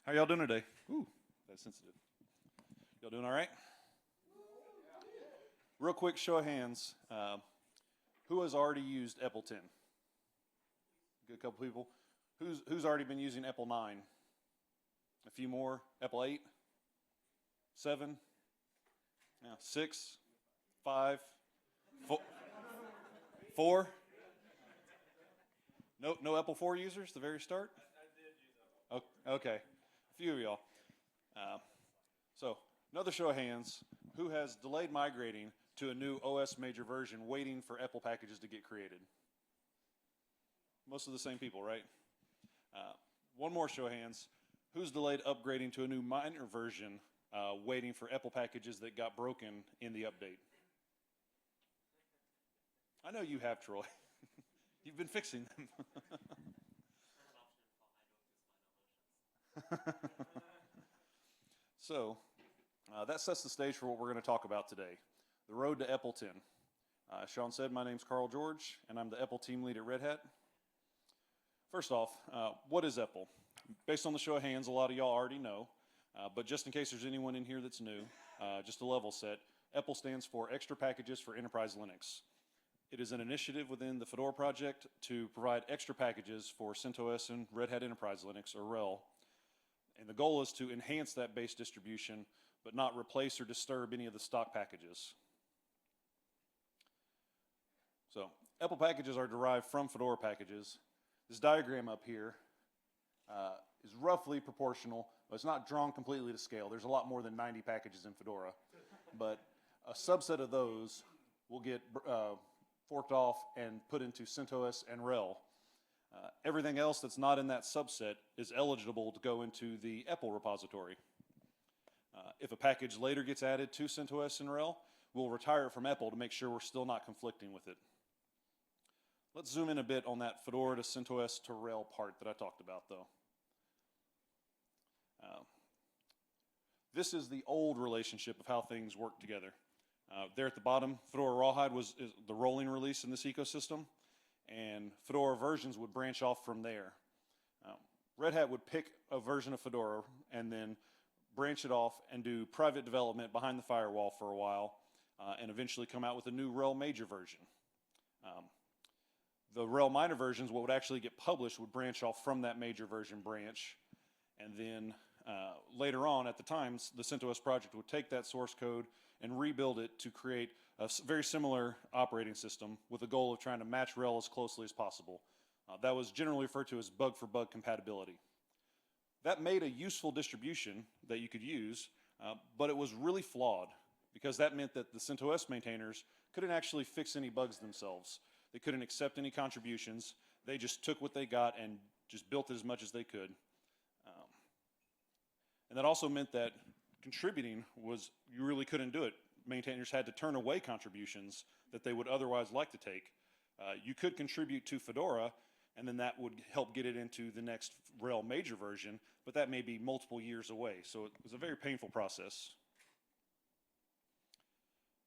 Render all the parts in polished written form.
How y'all doing today? Ooh, that's sensitive. Y'all doing all right? Real quick show of hands. Who has already used EPEL 10? Good couple people. Who's already been using EPEL 9? A few more. EPEL 8? 7? Yeah, 6? 5? 4? No EPEL 4 users at the very start? Okay, a few of y'all. So another show of hands. Who has delayed migrating to a new OS major version waiting for EPEL packages to get created? Most of the same people, right? One more show of hands. Who's delayed upgrading to a new minor version waiting for EPEL packages that got broken in the update? I know you have, Troy. You've been fixing them. So that sets the stage for what we're going to talk about today, the road to EPEL 10. Sean said, my name's Carl George, and I'm the EPEL team lead at Red Hat. First off, what is EPEL? Based on the show of hands, a lot of y'all already know, but just in case there's anyone in here that's new, just a level set, EPEL stands for Extra Packages for Enterprise Linux. It is an initiative within the Fedora project to provide extra packages for CentOS and Red Hat Enterprise Linux, or RHEL. And the goal is to enhance that base distribution, but not replace or disturb any of the stock packages. So, EPEL packages are derived from Fedora packages. This diagram up here is roughly proportional, but it's not drawn completely to scale. There's a lot more than 90 packages in Fedora, but a subset of those will get forked off and put into CentOS and RHEL. Everything else that's not in that subset is eligible to go into the EPEL repository. If a package later gets added to CentOS and RHEL, we'll retire it from EPEL to make sure we're still not conflicting with it. Let's zoom in a bit on that Fedora to CentOS to RHEL part that I talked about, though. This is the old relationship of how things work together. There at the bottom, Fedora Rawhide is the rolling release in this ecosystem, and Fedora versions would branch off from there. Red Hat would pick a version of Fedora and then branch it off and do private development behind the firewall for a while, and eventually come out with a new RHEL major version. The RHEL minor versions, what would actually get published, would branch off from that major version branch, and then later on, at the times, the CentOS project would take that source code and rebuild it to create a very similar operating system with the goal of trying to match RHEL as closely as possible. That was generally referred to as bug-for-bug compatibility. That made a useful distribution that you could use, but it was really flawed because that meant that the CentOS maintainers couldn't actually fix any bugs themselves. They couldn't accept any contributions. They just took what they got and just built it as much as they could. And that also meant that contributing was, you really couldn't do it. Maintainers had to turn away contributions that they would otherwise like to take. You could contribute to Fedora, and then that would help get it into the next RHEL major version, but that may be multiple years away. So it was a very painful process.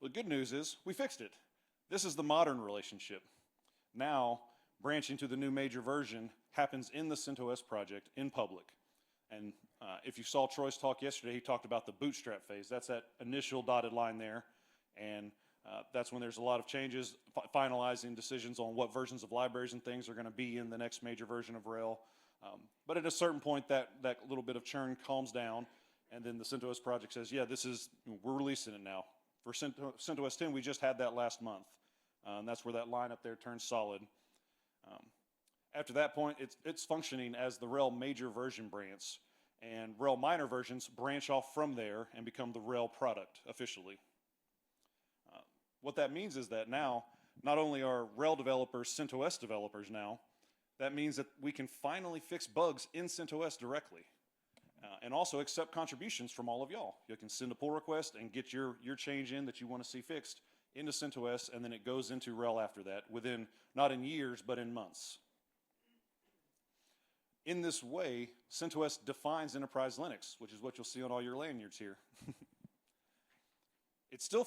The good news is we fixed it. This is the modern relationship. Now, branching to the new major version happens in the CentOS project in public. And if you saw Troy's talk yesterday, he talked about the bootstrap phase. That's that initial dotted line there. And that's when there's a lot of changes, finalizing decisions on what versions of libraries and things are going to be in the next major version of RHEL. But at a certain point, that little bit of churn calms down, and then the CentOS project says, yeah, we're releasing it now. For CentOS 10, we just had that last month. And that's where that line up there turns solid. After that point, it's functioning as the RHEL major version branch, and RHEL minor versions branch off from there and become the RHEL product officially. What that means is that now, not only are RHEL developers CentOS developers now, that means that we can finally fix bugs in CentOS directly, and also accept contributions from all of y'all. You can send a pull request and get your change in that you want to see fixed into CentOS, and then it goes into RHEL after that, within, not in years, but in months. In this way, CentOS defines enterprise Linux, which is what you'll see on all your lanyards here. It still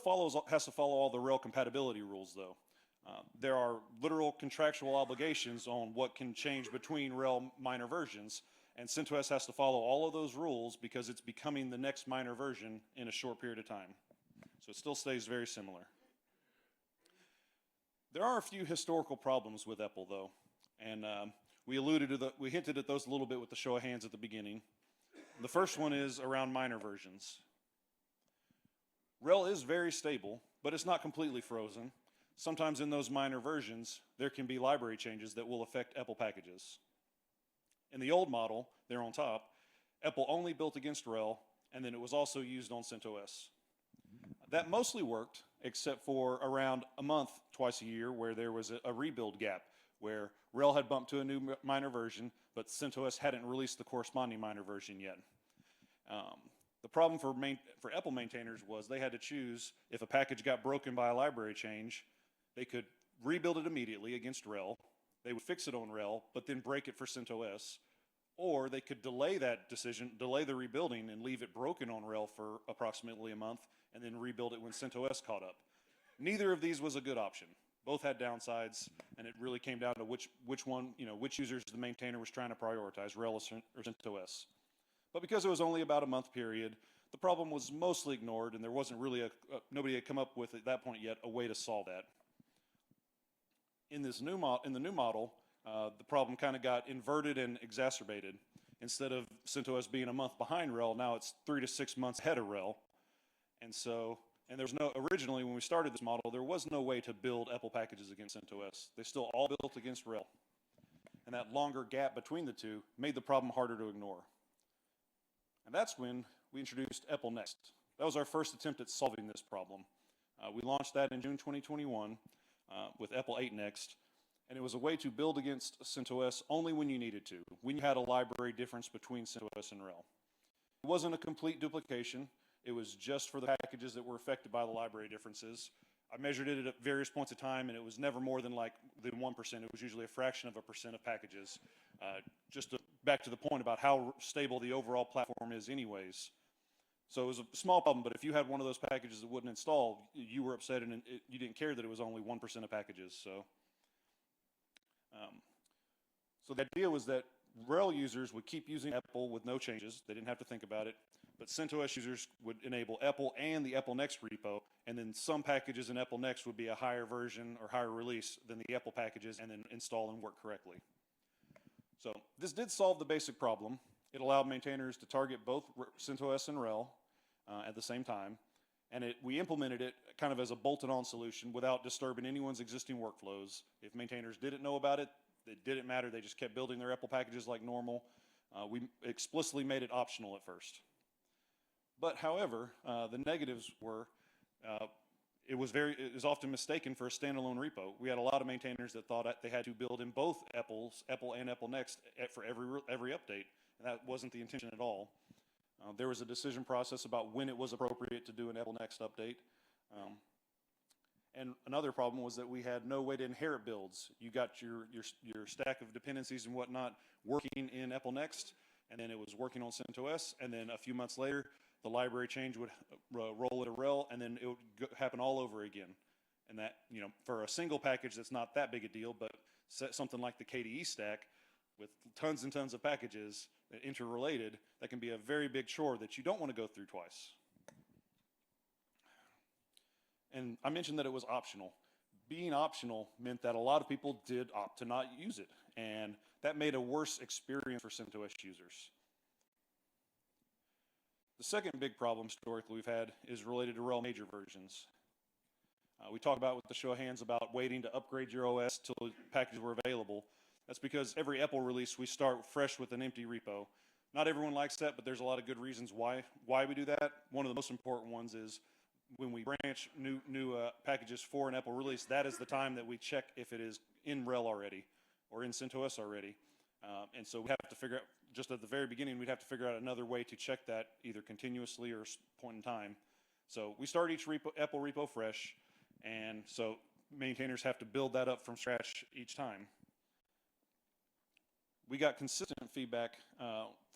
has to follow all the RHEL compatibility rules, though. There are literal contractual obligations on what can change between RHEL minor versions, And CentOS has to follow all of those rules because it's becoming the next minor version in a short period of time. So it still stays very similar. There are a few historical problems with EPEL though, and we hinted at those a little bit with the show of hands at the beginning. The first one is around minor versions. RHEL is very stable, but it's not completely frozen. Sometimes in those minor versions, there can be library changes that will affect EPEL packages. In the old model, there on top, EPEL only built against RHEL, and then it was also used on CentOS. That mostly worked, except for around a month, twice a year, where there was a rebuild gap, where RHEL had bumped to a new minor version, but CentOS hadn't released the corresponding minor version yet. The problem for EPEL maintainers was they had to choose if a package got broken by a library change, they could rebuild it immediately against RHEL, they would fix it on RHEL, but then break it for CentOS, or they could delay that decision, delay the rebuilding and leave it broken on RHEL for approximately a month and then rebuild it when CentOS caught up. Neither of these was a good option. Both had downsides, and it really came down to which users the maintainer was trying to prioritize, RHEL or CentOS. But because it was only about a month period, the problem was mostly ignored, and there wasn't really nobody had come up with at that point yet a way to solve that. In the new model, the problem kind of got inverted and exacerbated. Instead of CentOS being a month behind RHEL, now it's 3 to 6 months ahead of RHEL. And there's originally when we started this model, there was no way to build EPEL packages against CentOS. They still all built against RHEL. And that longer gap between the two made the problem harder to ignore. And that's when we introduced EPEL Next. That was our first attempt at solving this problem. We launched that in June 2021 with EPEL 8 Next. And it was a way to build against CentOS only when you needed to, when you had a library difference between CentOS and RHEL. It wasn't a complete duplication. It was just for the packages that were affected by the library differences. I measured it at various points of time, and it was never more than 1%. It was usually a fraction of a percent of packages. Back to the point about how stable the overall platform is anyways. So it was a small problem, but if you had one of those packages that wouldn't install, you were upset and you didn't care that it was only 1% of packages. So the idea was that RHEL users would keep using EPEL with no changes. They didn't have to think about it. But CentOS users would enable EPEL and the EPEL Next repo, and then some packages in EPEL Next would be a higher version or higher release than the EPEL packages and then install and work correctly. So this did solve the basic problem. It allowed maintainers to target both CentOS and RHEL at the same time. And we implemented it kind of as a bolted-on solution without disturbing anyone's existing workflows. If maintainers didn't know about it, it didn't matter. They just kept building their EPEL packages like normal. We explicitly made it optional at first. But however, the negatives were it was often mistaken for a standalone repo. We had a lot of maintainers that thought they had to build in both EPEL and EPEL Next for every update, and that wasn't the intention at all. There was a decision process about when it was appropriate to do an EPEL Next update. And another problem was that we had no way to inherit builds. You got your stack of dependencies and whatnot working in EPEL Next, and then it was working on CentOS, and then a few months later, the library change would roll to RHEL, and then it would happen all over again. And that, for a single package, that's not that big a deal, but something like the KDE stack with tons and tons of packages that interrelated, that can be a very big chore that you don't want to go through twice. And I mentioned that it was optional. Being optional meant that a lot of people did opt to not use it, and that made a worse experience for CentOS users. The second big problem historically we've had is related to RHEL major versions. We talked about with the show of hands about waiting to upgrade your OS till packages were available. That's because every EPEL release we start fresh with an empty repo. Not everyone likes that, but there's a lot of good reasons why we do that. One of the most important ones is when we branch new packages for an EPEL release, that is the time that we check if it is in RHEL already or in CentOS already. And so we have to figure out, just at the very beginning, we'd have to figure out another way to check that either continuously or point in time. So we start each EPEL repo fresh, and so maintainers have to build that up from scratch each time. We got consistent feedback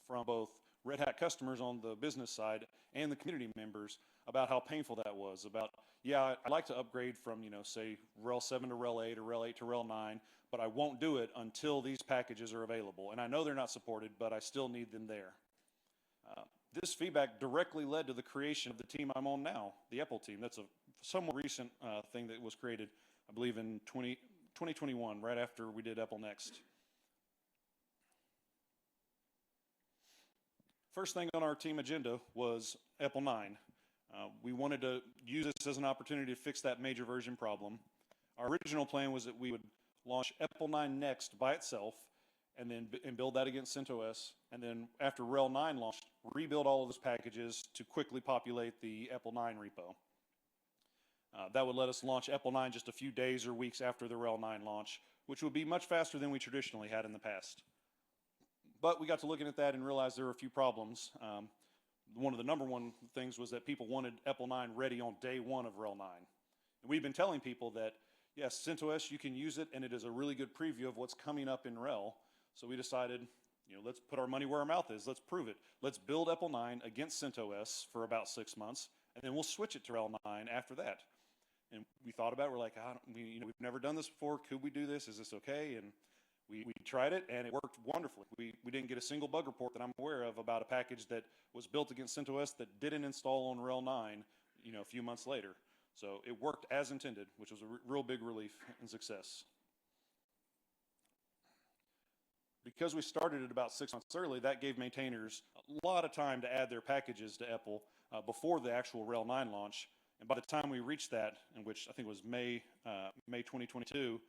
from both Red Hat customers on the business side and the community members about how painful that was, about, yeah, I'd like to upgrade from, say RHEL 7 to RHEL 8 or RHEL 8 to RHEL 9, but I won't do it until these packages are available. And I know they're not supported, but I still need them there. This feedback directly led to the creation of the team I'm on now, the EPEL team. That's a somewhat recent thing that was created, I believe, in 2021, right after we did EPEL Next. First thing on our team agenda was EPEL 9. We wanted to use this as an opportunity to fix that major version problem. Our original plan was that we would launch EPEL 9 Next by itself, and then build that against CentOS, and then after RHEL 9 launched, rebuild all of those packages to quickly populate the EPEL 9 repo. That would let us launch EPEL 9 just a few days or weeks after the RHEL 9 launch, which would be much faster than we traditionally had in the past. But we got to looking at that and realized there were a few problems. One of the number one things was that people wanted EPEL 9 ready on day one of RHEL 9. And we've been telling people that, yes, CentOS, you can use it, and it is a really good preview of what's coming up in RHEL. So we decided, let's put our money where our mouth is. Let's prove it. Let's build EPEL 9 against CentOS for about 6 months, and then we'll switch it to RHEL 9 after that. And we thought about it. We're like, we've never done this before. Could we do this? Is this okay? And we tried it, and it worked wonderfully. We didn't get a single bug report that I'm aware of about a package that was built against CentOS that didn't install on RHEL 9, a few months later. So it worked as intended, which was a real big relief and success. Because we started it about 6 months early, that gave maintainers a lot of time to add their packages to EPEL before the actual RHEL 9 launch. And by the time we reached that, in which I think was May 2022,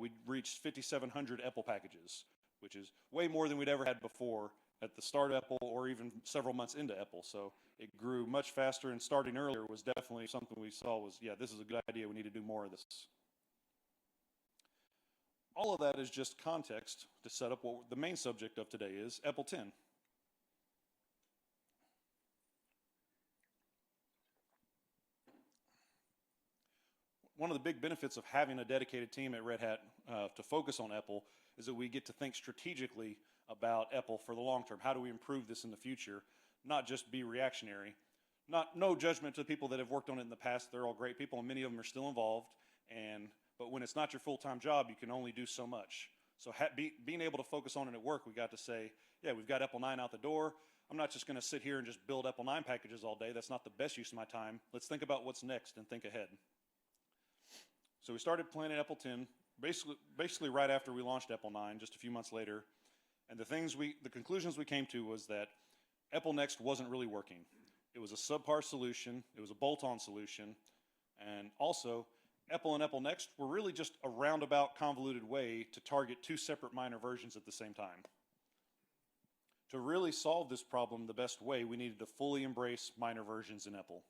we reached 5,700 EPEL packages, which is way more than we'd ever had before at the start of EPEL or even several months into EPEL. So it grew much faster, and starting earlier was definitely something we saw was, yeah, this is a good idea. We need to do more of this. All of that is just context to set up what the main subject of today is, EPEL 10. One of the big benefits of having a dedicated team at Red Hat to focus on EPEL is that we get to think strategically about EPEL for the long term. How do we improve this in the future? Not just be reactionary. No judgment to people that have worked on it in the past. They're all great people, and many of them are still involved. But when it's not your full-time job, you can only do so much. So being able to focus on it at work, we got to say, yeah, we've got EPEL 9 out the door. I'm not just going to sit here and just build EPEL 9 packages all day. That's not the best use of my time. Let's think about what's next and think ahead. So we started planning EPEL 10 basically right after we launched EPEL 9, just a few months later. And the conclusions we came to was that EPEL Next wasn't really working. It was a subpar solution. It was a bolt-on solution. And also, EPEL and EPEL Next were really just a roundabout, convoluted way to target two separate minor versions at the same time. To really solve this problem the best way, we needed to fully embrace minor versions in EPEL.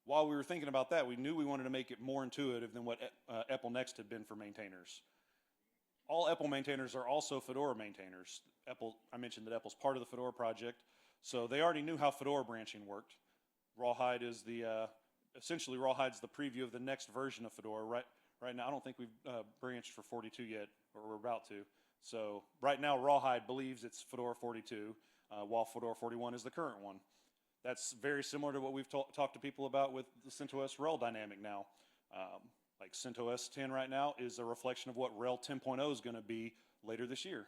While we were thinking about that, we knew we wanted to make it more intuitive than what EPEL Next had been for maintainers. All EPEL maintainers are also Fedora maintainers. I mentioned that EPEL's part of the Fedora project, so they already knew how Fedora branching worked. Rawhide is essentially Rawhide's the preview of the next version of Fedora. Right now, I don't think we've branched for 42 yet, or we're about to. So right now, Rawhide believes it's Fedora 42, while Fedora 41 is the current one. That's very similar to what we've talked to people about with the CentOS RHEL dynamic now. Like CentOS 10 right now is a reflection of what RHEL 10.0 is going to be later this year.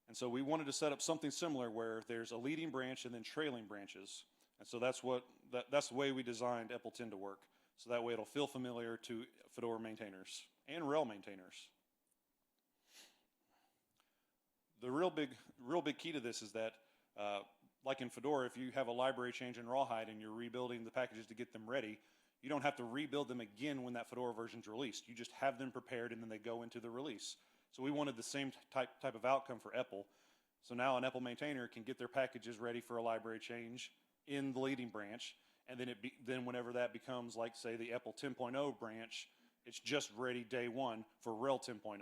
And so we wanted to set up something similar where there's a leading branch and then trailing branches. And so that's the way we designed EPEL 10 to work. So that way it'll feel familiar to Fedora maintainers and RHEL maintainers. The real big key to this is that like in Fedora, if you have a library change in Rawhide and you're rebuilding the packages to get them ready, you don't have to rebuild them again when that Fedora version is released. You just have them prepared and then they go into the release. So we wanted the same type of outcome for EPEL. So now an EPEL maintainer can get their packages ready for a library change in the leading branch, and then whenever that becomes, like, say, the EPEL 10.0 branch, it's just ready day one for RHEL 10.0.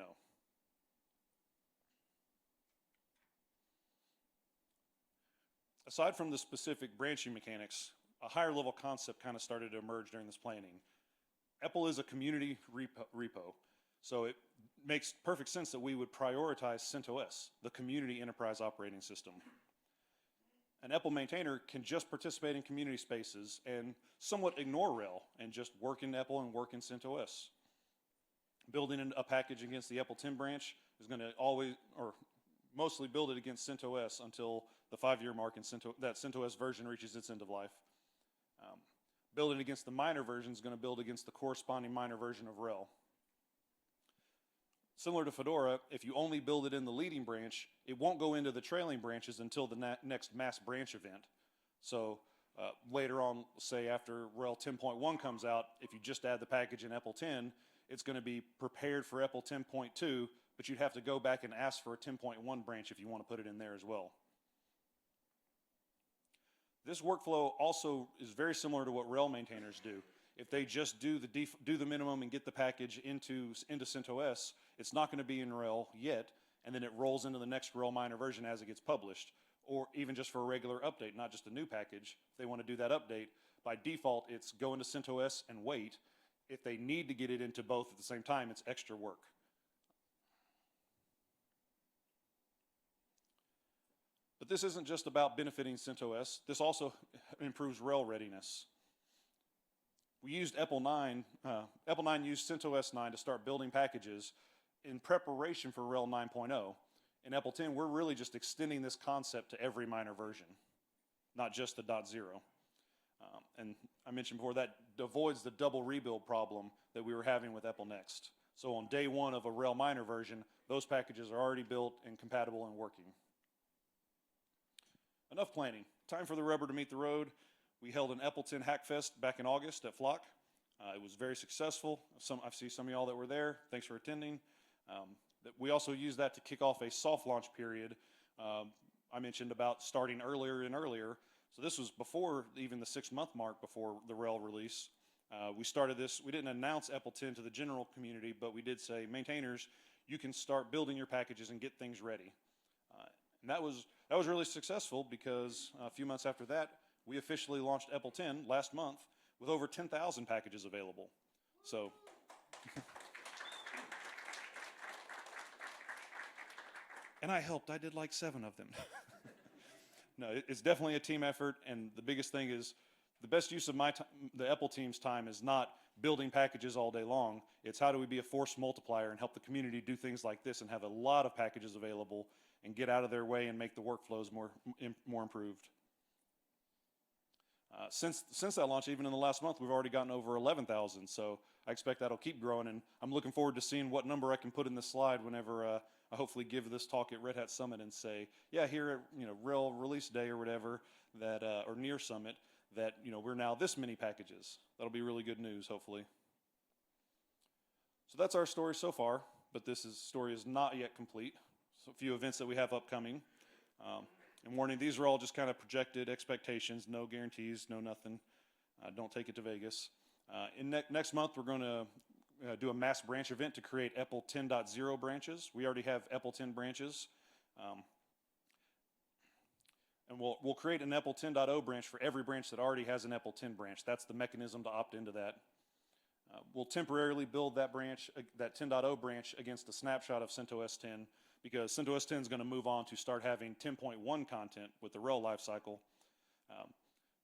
Aside from the specific branching mechanics, a higher level concept kind of started to emerge during this planning. EPEL is a community repo. So makes perfect sense that we would prioritize CentOS, the community enterprise operating system. An EPEL maintainer can just participate in community spaces and somewhat ignore RHEL and just work in EPEL and work in CentOS. Building a package against the EPEL 10 branch is going to always, or mostly build it against CentOS until the 5-year mark in that CentOS version reaches its end of life. Building against the minor version is going to build against the corresponding minor version of RHEL. Similar to Fedora, if you only build it in the leading branch, it won't go into the trailing branches until the next mass branch event. So later on, say after RHEL 10.1 comes out, if you just add the package in EPEL 10, it's going to be prepared for EPEL 10.2, but you'd have to go back and ask for a 10.1 branch if you want to put it in there as well. This workflow also is very similar to what RHEL maintainers do. If they just do the minimum and get the package into CentOS, it's not going to be in RHEL yet, and then it rolls into the next RHEL minor version as it gets published, or even just for a regular update, not just a new package. If they want to do that update, by default, it's go into CentOS and wait. If they need to get it into both at the same time, it's extra work. But this isn't just about benefiting CentOS. This also improves RHEL readiness. We used EPEL 9. EPEL 9 used CentOS 9 to start building packages in preparation for RHEL 9.0. In EPEL 10, we're really just extending this concept to every minor version, not just the .0. And I mentioned before that avoids the double rebuild problem that we were having with EPEL Next. So on day one of a RHEL minor version, those packages are already built and compatible and working. Enough planning. Time for the rubber to meet the road. We held an EPEL 10 Hackfest back in August at Flock. It was very successful. I see some of y'all that were there. Thanks for attending. We also used that to kick off a soft launch period. I mentioned about starting earlier and earlier. So this was before even the 6-month mark before the RHEL release. We started this. We didn't announce EPEL 10 to the general community, but we did say, maintainers, you can start building your packages and get things ready. And that was really successful because a few months after that, we officially launched EPEL 10 last month with over 10,000 packages available. So, and I helped. I did like 7 of them. No, it's definitely a team effort, and the biggest thing is the best use of the EPEL team's time is not building packages all day long. It's how do we be a force multiplier and help the community do things like this and have a lot of packages available and get out of their way and make the workflows more improved. Since that launch, even in the last month, we've already gotten over 11,000, so I expect that'll keep growing, and I'm looking forward to seeing what number I can put in this slide whenever I hopefully give this talk at Red Hat Summit and say, yeah, here at RHEL release day or whatever, that or near Summit, that we're now this many packages. That'll be really good news, hopefully. So that's our story so far, but this story is not yet complete. So a few events that we have upcoming. And warning, these are all just kind of projected expectations, no guarantees, no nothing. Don't take it to Vegas. Next month, we're going to do a mass branch event to create EPEL 10.0 branches. We already have EPEL 10 branches. And we'll create an EPEL 10.0 branch for every branch that already has an EPEL 10 branch. That's the mechanism to opt into that. We'll temporarily build that branch, that 10.0 branch, against a snapshot of CentOS 10, because CentOS 10 is going to move on to start having 10.1 content with the RHEL lifecycle.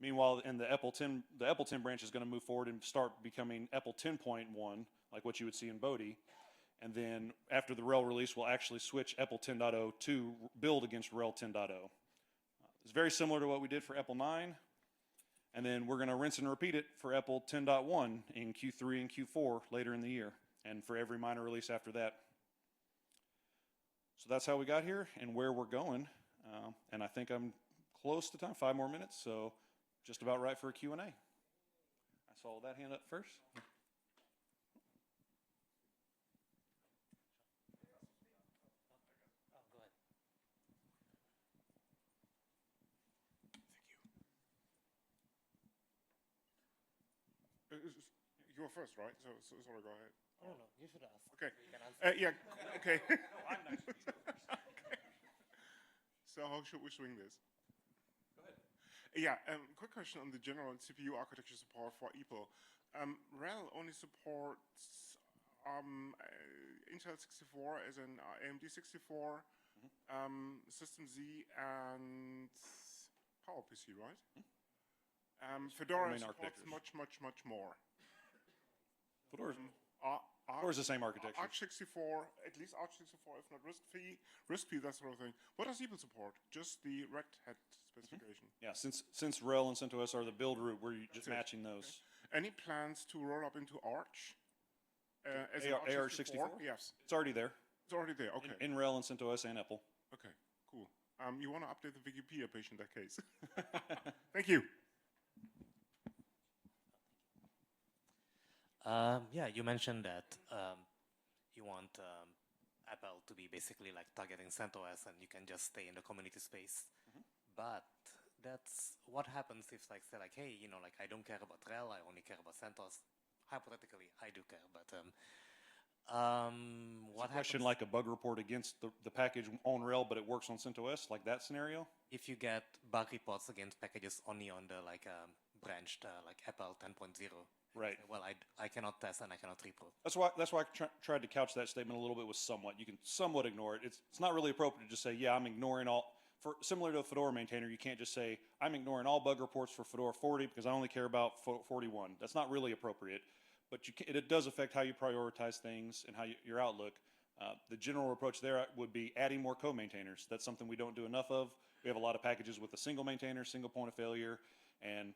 Meanwhile, in the EPEL 10 branch is going to move forward and start becoming EPEL 10.1, like what you would see in Bodhi. And then after the RHEL release, we'll actually switch EPEL 10.0 to build against RHEL 10.0. It's very similar to what we did for EPEL 9. And then we're going to rinse and repeat it for EPEL 10.1 in Q3 and Q4 later in the year, and for every minor release after that. So that's how we got here and where we're going. And I think I'm close to time, 5 more minutes, so just about right for a Q&A. I saw that hand up first. You were first, right? So sorry, go ahead. I don't know. You should ask. Okay. You can answer. Yeah. Okay. I'm nice to you first. Okay. So how should we swing this? Go ahead. Yeah. Quick question on the general CPU architecture support for EPEL. RHEL only supports Intel 64 as an AMD 64, System Z, and PowerPC, right? Fedora main supports architectures. much more. Fedora's the same architecture. Arch64, at least Arch64, if not RISC-V, that sort of thing. What does EPEL support? Just the Red Hat specification. Yeah, since RHEL and CentOS are the build root, we're just matching those. Okay. Any plans to roll up into Arch? As an AR64? Yes. It's already there. It's already there, okay. In RHEL and CentOS and EPEL. Okay, cool. You want to update the Wikipedia page in that case. Thank you. Yeah, you mentioned that you want Apple to be basically like targeting CentOS and you can just stay in the community space. But that's what happens if like say like, hey, you know, like I don't care about RHEL, I only care about CentOS. Hypothetically, I do care, but what Question happens like a bug report against the package on RHEL, but it works on CentOS, like that scenario? if you get bug reports against packages only on the like branched like Apple 10.0? Right. Well, I cannot test and I cannot repro. That's why I tried to couch that statement a little bit with somewhat. You can somewhat ignore it. It's not really appropriate to just say, yeah, I'm ignoring all. Similar to a Fedora maintainer, you can't just say, I'm ignoring all bug reports for Fedora 40 because I only care about 41. That's not really appropriate. But it does affect how you prioritize things and how your outlook. The general approach there would be adding more co-maintainers. That's something we don't do enough of. We have a lot of packages with a single maintainer, single point of failure, and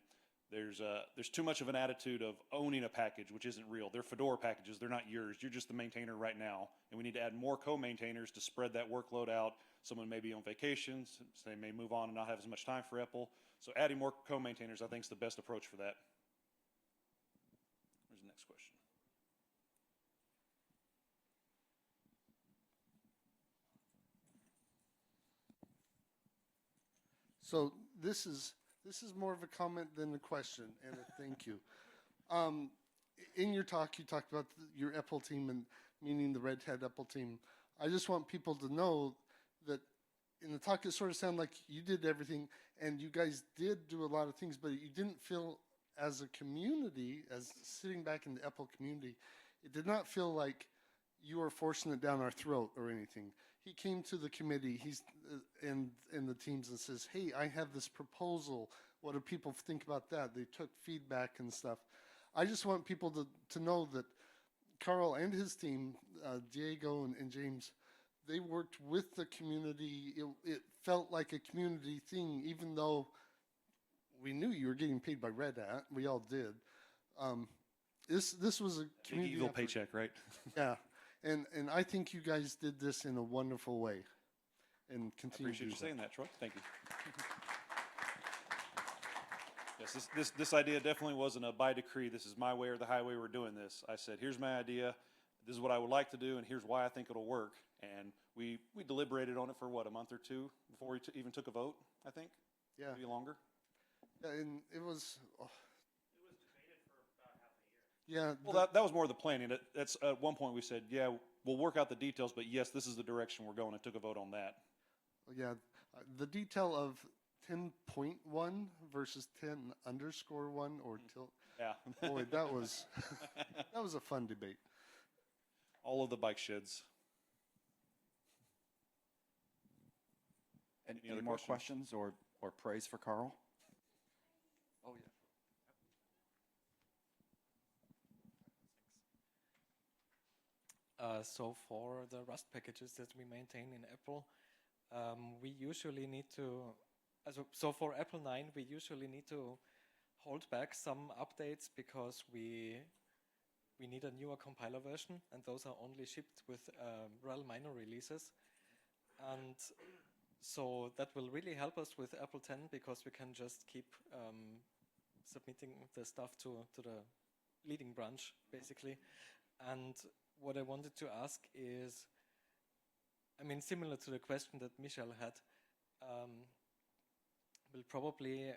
there's too much of an attitude of owning a package, which isn't real. They're Fedora packages. They're not yours. You're just the maintainer right now. And we need to add more co-maintainers to spread that workload out. Someone may be on vacation, so they may move on and not have as much time for EPEL. So adding more co-maintainers, I think, is the best approach for that. Where's the next question? So this is more of a comment than a question, and a thank you. In your talk, you talked about your EPEL team, and meaning the Red Hat EPEL team. I just want people to know that in the talk, it sort of sounded like you did everything, and you guys did do a lot of things, but you didn't feel as a community, as sitting back in the EPEL community, it did not feel like you were forcing it down our throat or anything. He came to the committee, he's in the teams and says, hey, I have this proposal. What do people think about that? They took feedback and stuff. I just want people to know that Carl and his team, Diego and James, they worked with the community. It felt like a community thing, even though we knew you were getting paid by Red Hat. We all did. This was a community Evil effort. paycheck, right? Yeah. And I think you guys did this in a wonderful way, and continue to do Appreciate you that. saying that, Troy. Thank you. Yes, this idea definitely wasn't a by decree. This is my way or the highway. We're doing this. I said, here's my idea. This is what I would like to do, and here's why I think it'll work. And we deliberated on it for what, a month or two before we even took a vote. I think. Yeah. Maybe longer. Yeah, and it was. It was debated for about half a year. Yeah. Well, that was more the planning. That's at one point we said, yeah, we'll work out the details, but yes, this is the direction we're going. I took a vote on that. Yeah, the detail of 10.1 versus 10_1 or till. Yeah. Boy, that was a fun debate. All of the bike sheds. Any more questions or praise for Carl? Oh, yeah. So for the Rust packages that we maintain in EPEL, we usually need to, so for EPEL 9, we usually need to hold back some updates because we need a newer compiler version, and those are only shipped with RHEL minor releases. And so that will really help us with EPEL 10 because we can just keep submitting the stuff to the leading branch, basically. And what I wanted to ask is, I mean, similar to the question that Michel had, we'll probably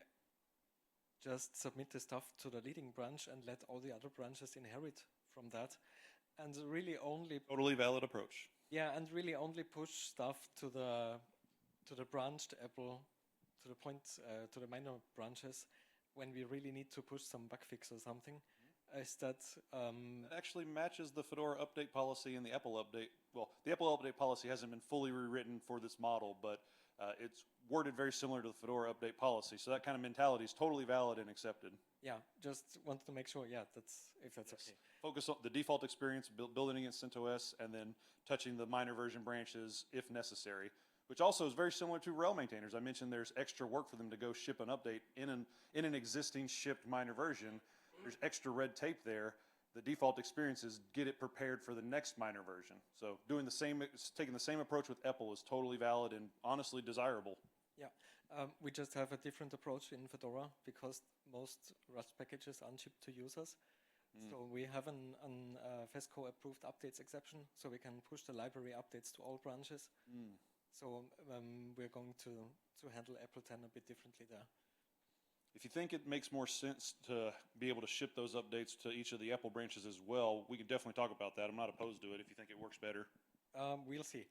just submit the stuff to the leading branch and let all the other branches inherit from that, and really only Totally valid approach. yeah, and really only push stuff to the branched EPEL, to the point to the minor branches when we really need to push some bug fix or something. is that It actually matches the Fedora update policy and the EPEL update. Well, the EPEL update policy hasn't been fully rewritten for this model, but it's worded very similar to the Fedora update policy. So that kind of mentality is totally valid and accepted. yeah, just wanted to make sure. Yeah, that's if that's okay. Focus on the default experience, building against CentOS, and then touching the minor version branches if necessary, which also is very similar to RHEL maintainers. I mentioned there's extra work for them to go ship an update in an existing shipped minor version. There's extra red tape there. The default experience is get it prepared for the next minor version. So doing the same, taking the same approach with EPEL is totally valid and honestly desirable. Yeah, we just have a different approach in Fedora because most Rust packages unship to users. So we have an FESCO approved updates exception, so we can push the library updates to all branches. So we're going to handle EPEL 10 a bit differently there. If you think it makes more sense to be able to ship those updates to each of the EPEL branches as well, we could definitely talk about that. I'm not opposed to it if you think it works better. We'll see.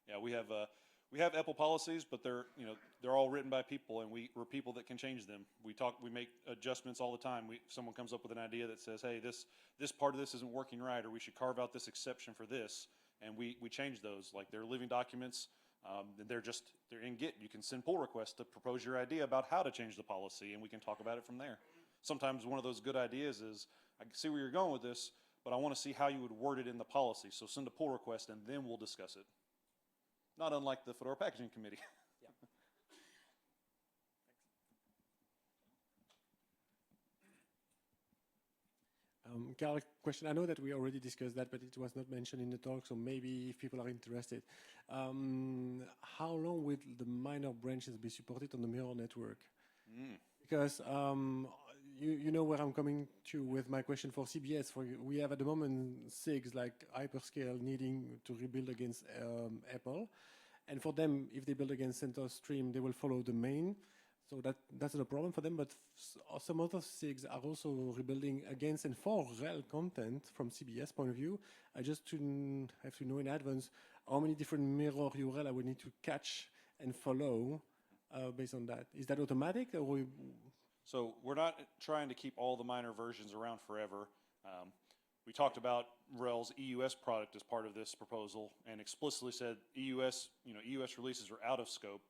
Yeah, we have EPEL policies, but they're all written by people, and we're people that can change them. We make adjustments all the time. Someone comes up with an idea that says, hey, this part of this isn't working right, or we should carve out this exception for this, and we change those. Like they're living documents. They're in Git. You can send pull requests to propose your idea about how to change the policy, and we can talk about it from there. Sometimes one of those good ideas is, I see where you're going with this, but I want to see how you would word it in the policy. So send a pull request, and then we'll discuss it. Not unlike the Fedora Packaging Committee. Yeah. Carl, question. I know that we already discussed that, but it was not mentioned in the talk, so maybe if people are interested. How long will the minor branches be supported on the mirror network? Because you know where I'm coming to with my question for CBS. We have at the moment SIGs like Hyperscale needing to rebuild against EPEL. And for them, if they build against CentOS Stream, they will follow the main. So that's not a problem for them, but some other SIGs are also rebuilding against and for RHEL content from CBS point of view. I just have to know in advance how many different mirror URL I would need to catch and follow based on that. Is that automatic? Or So we're not trying to keep all the minor versions around forever. We talked about RHEL's EUS product as part of this proposal and explicitly said EUS releases are out of scope.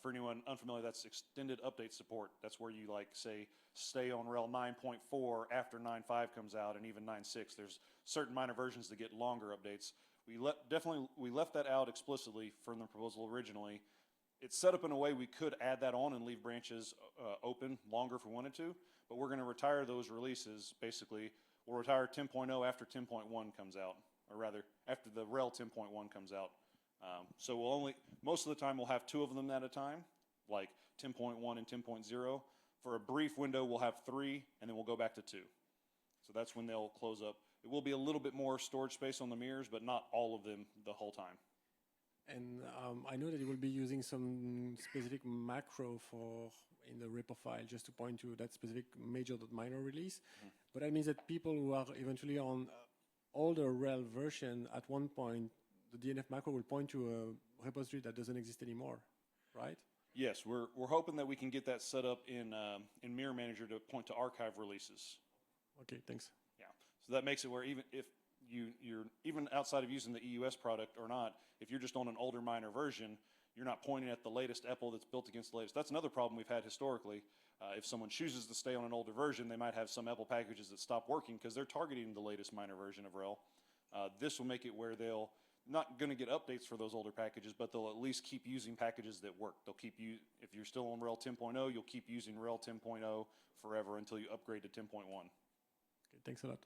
For anyone unfamiliar, that's extended update support. That's where you say stay on RHEL 9.4 after 9.5 comes out, and even 9.6. There's certain minor versions that get longer updates. We left that out explicitly from the proposal originally. It's set up in a way we could add that on and leave branches open longer if we wanted to, but we're going to retire those releases. Basically, we'll retire 10.0 after 10.1 comes out, or rather, after the RHEL 10.1 comes out. So most of the time we'll have two of them at a time, like 10.1 and 10.0. For a brief window, we'll have 3, and then we'll go back to 2. So that's when they'll close up. It will be a little bit more storage space on the mirrors, but not all of them the whole time. And I know that you will be using some specific macro in the repo file just to point to that specific major.minor release. But that means that people who are eventually on older RHEL version at one point, the DNF macro will point to a repository that doesn't exist anymore, right? Yes, we're hoping that we can get that set up in Mirror Manager to point to archive releases. Okay, thanks. Yeah, so that makes it where even if you're even outside of using the EUS product or not, if you're just on an older minor version, you're not pointing at the latest EPEL that's built against the latest. That's another problem we've had historically. If someone chooses to stay on an older version, they might have some EPEL packages that stop working because they're targeting the latest minor version of RHEL. This will make it where they'll not going to get updates for those older packages, but they'll at least keep using packages that work. They'll keep you, if you're still on RHEL 10.0, you'll keep using RHEL 10.0 forever until you upgrade to 10.1. Okay, thanks a lot.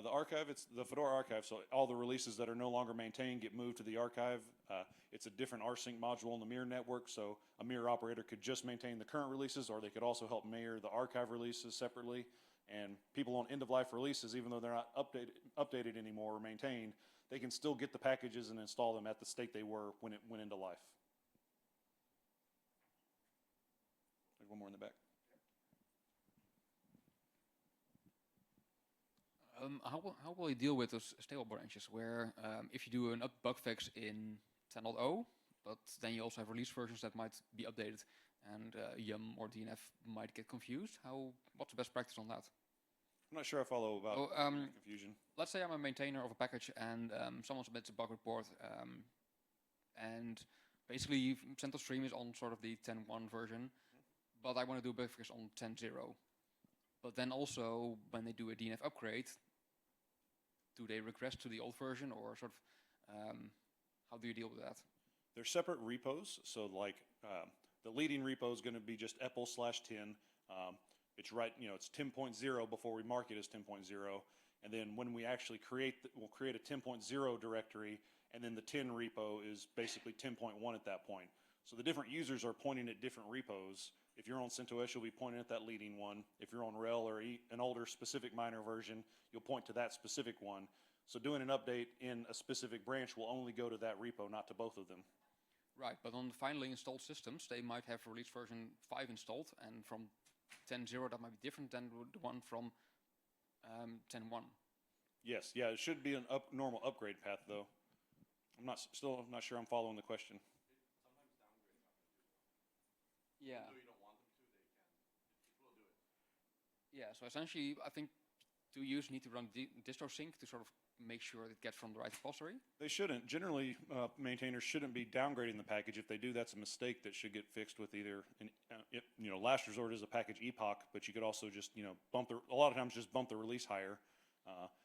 The archive, it's the Fedora archive, so all the releases that are no longer maintained get moved to the archive. It's a different rsync module on the mirror network, so a mirror operator could just maintain the current releases, or they could also help mirror the archive releases separately. And people on end-of-life releases, even though they're not updated anymore or maintained, they can still get the packages and install them at the state they were when it went into life. There's one more in the back. How will you deal with those stable branches where if you do an bug fix in 10.0 but then you also have release versions that might be updated, and YUM or DNF might get confused. What's the best practice on that? I'm not sure I follow about Oh, confusion. Let's say I'm a maintainer of a package and someone submits a bug report, and basically CentOS Stream is on sort of the 10.1 version, but I want to do a bug fix on 10.0. But then also, when they do a DNF upgrade, do they regress to the old version, or sort of, how do you deal with that? They're separate repos, so like the leading repo is going to be just EPEL/10. It's right, it's 10.0 before we mark it as 10.0, and then when we actually we'll create a 10.0 directory, and then the 10 repo is basically 10.1 at that point. So the different users are pointing at different repos. If you're on CentOS, you'll be pointing at that leading one. If you're on RHEL or an older specific minor version, you'll point to that specific one. So doing an update in a specific branch will only go to that repo, not to both of them. Right, but on the finally installed systems, they might have release version 5 installed, and from 10.0 that might be different than the one from 10.1. Yes, yeah, it should be a normal upgrade path, though. I'm still not sure I'm following the question. Yeah. Yeah, so essentially, I think two users need to run distro sync to sort of make sure it gets from the right repository. They shouldn't. Generally, maintainers shouldn't be downgrading the package. If they do, that's a mistake that should get fixed with either, last resort is a package epoch, but you could also just, a lot of times just bump the release higher.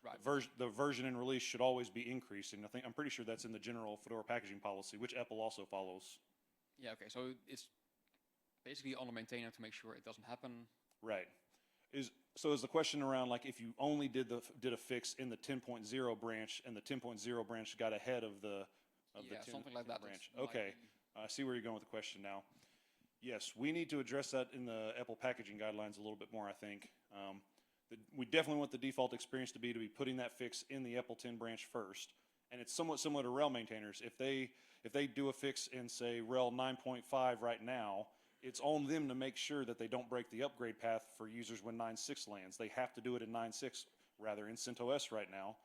Right. The version and release should always be increasing. I'm pretty sure that's in the general Fedora packaging policy, which EPEL also follows. Yeah, okay, so it's basically on the maintainer to make sure it doesn't happen. Right. So is the question around, like, if you only did a fix in the 10.0 branch and the 10.0 branch got ahead of the 10 something like that branch? Okay, I see where you're going with the question now. Yes, we need to address that in the EPEL packaging guidelines a little bit more, I think. We definitely want the default experience to be putting that fix in the EPEL 10 branch first. And it's somewhat similar to RHEL maintainers. If they do a fix in, say, RHEL 9.5 right now, it's on them to make sure that they don't break the upgrade path for users when 9.6 lands. They have to do it in 9.6, rather, in CentOS right now.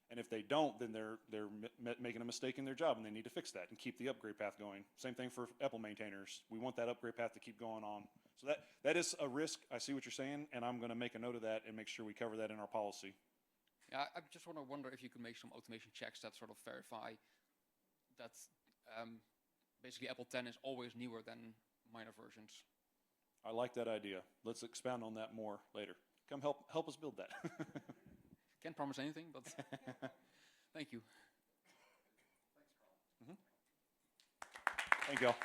And if they don't, then they're making a mistake in their job, and they need to fix that and keep the upgrade path going. Same thing for EPEL maintainers. We want that upgrade path to keep going on. So that is a risk. I see what you're saying, and I'm going to make a note of that and make sure we cover that in our policy. Yeah, I just want to wonder if you could make some automation checks that sort of verify that basically EPEL 10 is always newer than minor versions. I like that idea. Let's expound on that more later. Come help us build that. Can't promise anything, but thank you. Thank you all.